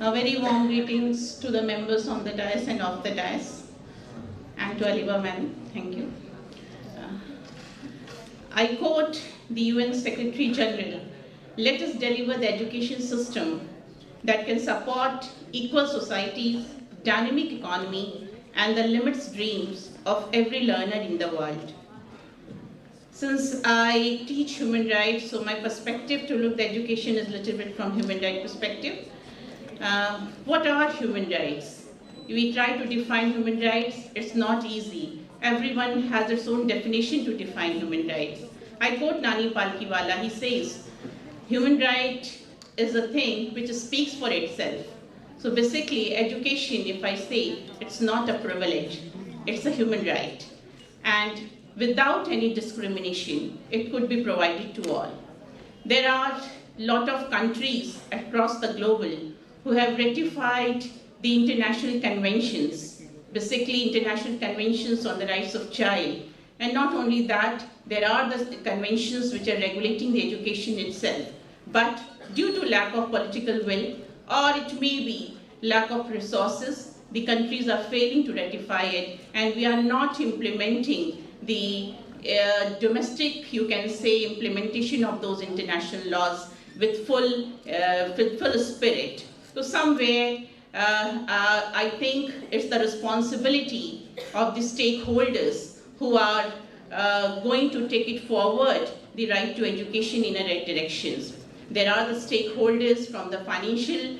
A very warm greetings to the members on the dais and off the dais, and to Aliba ma'am. Thank you. Uh, I quote the UN Secretary General, "Let us deliver the education system that can support equal societies, dynamic economy, and the limits dreams of every learner in the world." Since I teach human rights, so my perspective to look at education is a little bit from human rights perspective. What are human rights? We try to define human rights. It's not easy. Everyone has its own definition to define human rights. I quote Nani Palkiwala. He says, human right is a thing which speaks for itself. So basically, education, if I say, it's not a privilege. It's a human right. And without any discrimination, it could be provided to all. There are a lot of countries across the globe who have ratified the international conventions, basically international conventions on the rights of child. And not only that, there are the conventions which are regulating the education itself. But due to lack of political will, or it may be lack of resources, the countries are failing to ratify it, and we are not implementing the domestic, you can say, implementation of those international laws with full spirit. So somewhere, I think it's the responsibility of the stakeholders who are going to take it forward, the right to education in the right directions. There are the stakeholders from the financial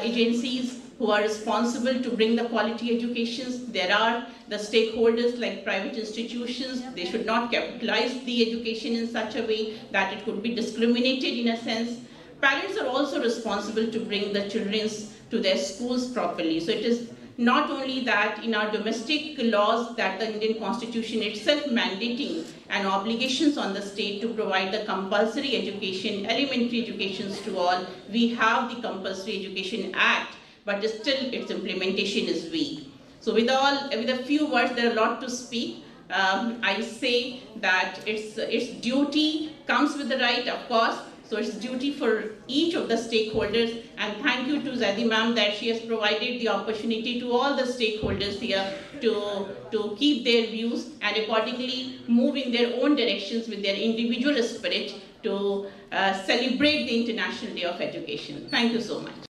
agencies who are responsible to bring the quality educations. There are the stakeholders like private institutions. They should not capitalize the education in such a way that it could be discriminated in a sense. Parents are also responsible to bring the children to their schools properly. So it is not only that in our domestic laws that the Indian Constitution itself mandating and obligations on the state to provide the compulsory education, elementary educations to all. We have the Compulsory Education Act, but still its implementation is weak. So with a few words, there are a lot to speak. I say that its duty comes with the right, of course. So it's duty for each of the stakeholders, and thank you to Zadi ma'am that she has provided the opportunity to all the stakeholders here to keep their views and accordingly move in their own directions with their individual spirit to celebrate the International Day of Education. Thank you so much.